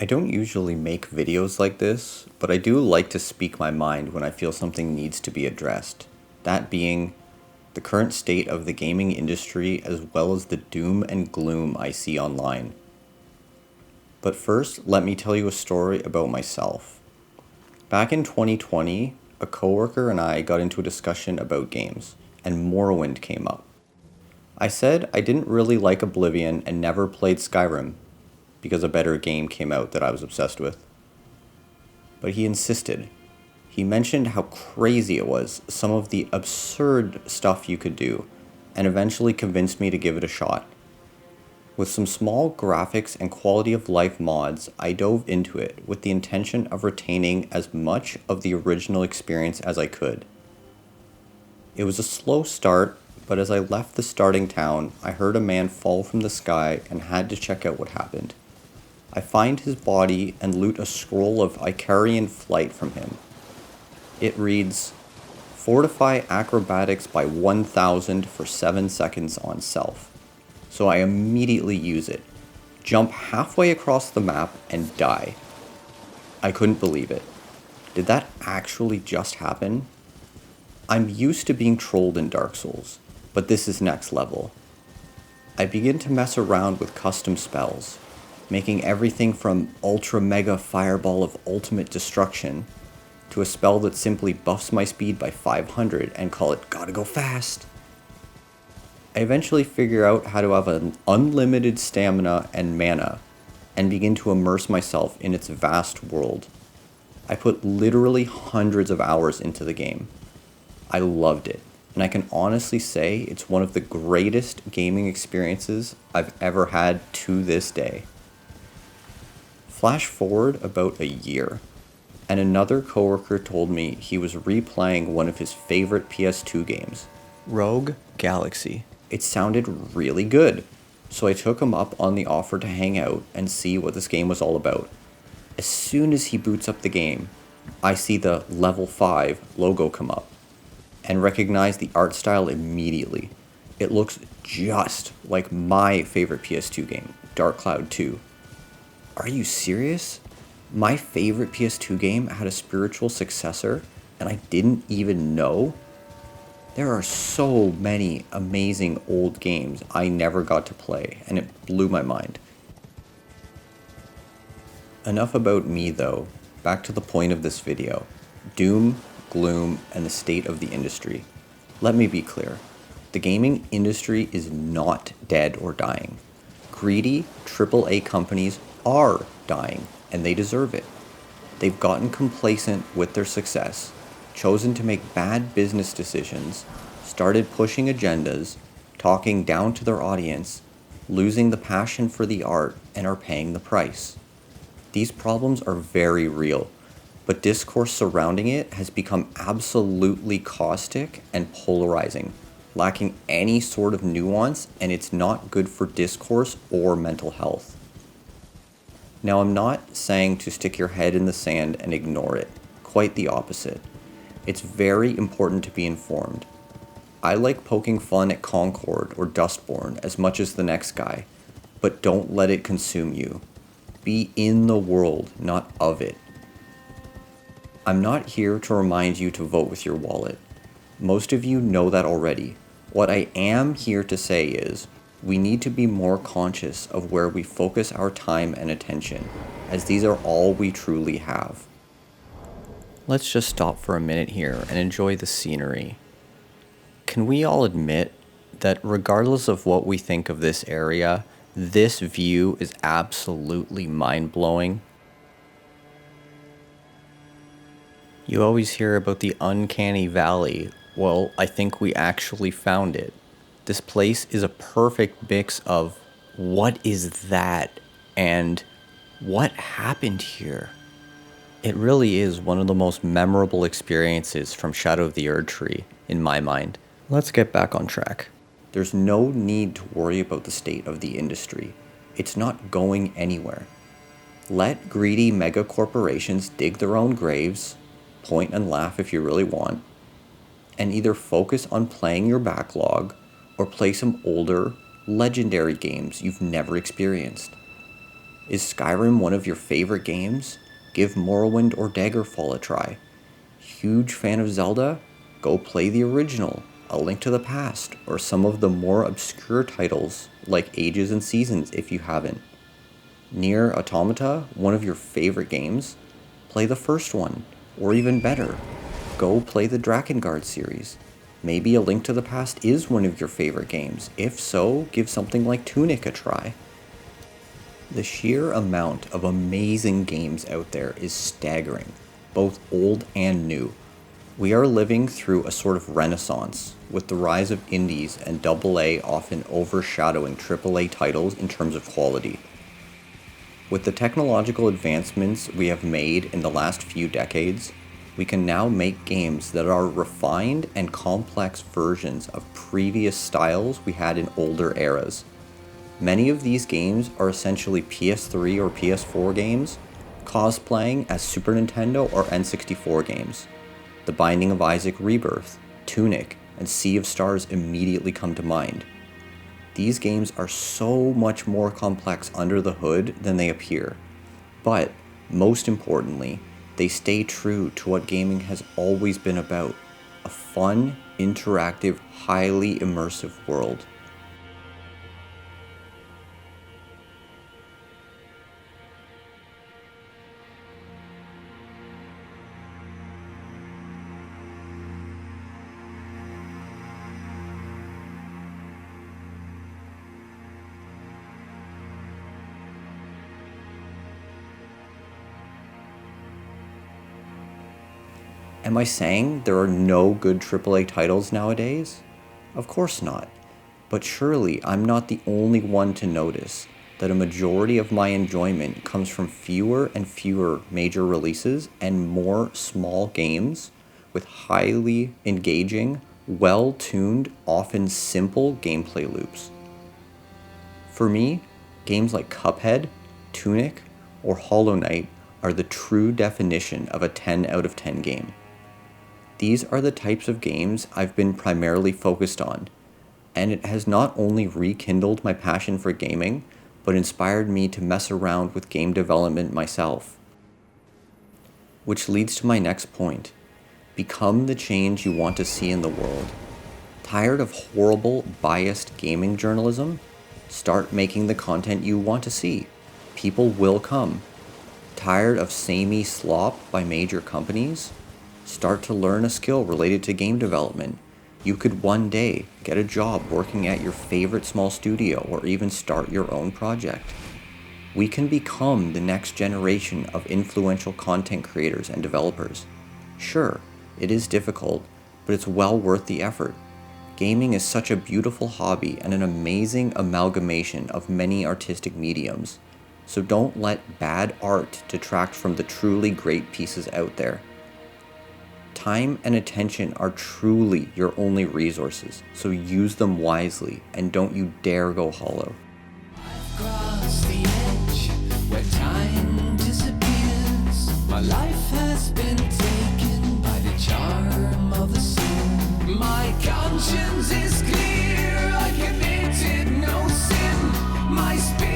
I don't usually make videos like this, but I do like to speak my mind when I feel something needs to be addressed. That being the current state of the gaming industry as well as the doom and gloom I see online. But first, let me tell you a story about myself. Back in 2020, a coworker and I got into a discussion about games, and Morrowind came up. I said I didn't really like Oblivion and never played Skyrim, because a better game came out that I was obsessed with. But he insisted. He mentioned how crazy it was, some of the absurd stuff you could do, and eventually convinced me to give it a shot. With some small graphics and quality of life mods, I dove into it with the intention of retaining as much of the original experience as I could. It was a slow start, but as I left the starting town, I heard a man fall from the sky and had to check out what happened. I find his body and loot a scroll of Icarian flight from him. It reads, "Fortify acrobatics by 1000 for 7 seconds on self." So I immediately use it, jump halfway across the map, and die. I couldn't believe it. Did that actually just happen? I'm used to being trolled in Dark Souls, but this is next level. I begin to mess around with custom spells, making everything from Ultra Mega Fireball of Ultimate Destruction to a spell that simply buffs my speed by 500 and call it Gotta Go Fast. I eventually figure out how to have an unlimited stamina and mana and begin to immerse myself in its vast world. I put literally hundreds of hours into the game. I loved it, and I can honestly say it's one of the greatest gaming experiences I've ever had to this day. Flash forward about a year, and another coworker told me he was replaying one of his favorite PS2 games, Rogue Galaxy. It sounded really good, so I took him up on the offer to hang out and see what this game was all about. As soon as he boots up the game, I see the Level 5 logo come up, and recognize the art style immediately. It looks just like my favorite PS2 game, Dark Cloud 2. Are you serious? My favorite PS2 game had a spiritual successor, and I didn't even know? There are so many amazing old games I never got to play, and it blew my mind. Enough about me though, back to the point of this video. Doom, gloom, and the state of the industry. Let me be clear. The gaming industry is not dead or dying. Greedy AAA companies are dying, and they deserve it. They've gotten complacent with their success, chosen to make bad business decisions, started pushing agendas, talking down to their audience, losing the passion for the art, and are paying the price. These problems are very real, but discourse surrounding it has become absolutely caustic and polarizing, lacking any sort of nuance, and it's not good for discourse or mental health. Now, I'm not saying to stick your head in the sand and ignore it. Quite the opposite. It's very important to be informed. I like poking fun at Concord or Dustborn as much as the next guy, but don't let it consume you. Be in the world, not of it. I'm not here to remind you to vote with your wallet. Most of you know that already. What I am here to say is, we need to be more conscious of where we focus our time and attention, as these are all we truly have. Let's just stop for a minute here and enjoy the scenery. Can we all admit that regardless of what we think of this area, this view is absolutely mind-blowing? You always hear about the uncanny valley. Well, I think we actually found it. This place is a perfect mix of what is that and what happened here. It really is one of the most memorable experiences from Shadow of the Erdtree, in my mind. Let's get back on track. There's no need to worry about the state of the industry. It's not going anywhere. Let greedy mega corporations dig their own graves, point and laugh if you really want, and either focus on playing your backlog or play some older, legendary games you've never experienced. Is Skyrim one of your favorite games? Give Morrowind or Daggerfall a try. Huge fan of Zelda? Go play the original, A Link to the Past, or some of the more obscure titles like Ages and Seasons if you haven't. Nier Automata, one of your favorite games? Play the first one, or even better, go play the Drakengard series. Maybe A Link to the Past is one of your favorite games. If so, give something like Tunic a try. The sheer amount of amazing games out there is staggering, both old and new. We are living through a sort of renaissance, with the rise of indies and AA often overshadowing AAA titles in terms of quality. With the technological advancements we have made in the last few decades, we can now make games that are refined and complex versions of previous styles we had in older eras. Many of these games are essentially PS3 or PS4 games, cosplaying as Super Nintendo or N64 games. The Binding of Isaac Rebirth, Tunic, and Sea of Stars immediately come to mind. These games are so much more complex under the hood than they appear, but most importantly, they stay true to what gaming has always been about, a fun, interactive, highly immersive world. Am I saying there are no good AAA titles nowadays? Of course not. But surely I'm not the only one to notice that a majority of my enjoyment comes from fewer and fewer major releases and more small games with highly engaging, well-tuned, often simple gameplay loops. For me, games like Cuphead, Tunic, or Hollow Knight are the true definition of a 10 out of 10 game. These are the types of games I've been primarily focused on, and it has not only rekindled my passion for gaming, but inspired me to mess around with game development myself. Which leads to my next point. Become the change you want to see in the world. Tired of horrible, biased gaming journalism? Start making the content you want to see. People will come. Tired of samey slop by major companies? Start to learn a skill related to game development. You could one day get a job working at your favorite small studio or even start your own project. We can become the next generation of influential content creators and developers. Sure, it is difficult, but it's well worth the effort. Gaming is such a beautiful hobby and an amazing amalgamation of many artistic mediums, so don't let bad art detract from the truly great pieces out there. Time and attention are truly your only resources, so use them wisely and don't you dare go hollow. I've crossed the edge where time disappears. My life has been taken by the charm of the sun. My conscience is clear, I committed no sin. My spirit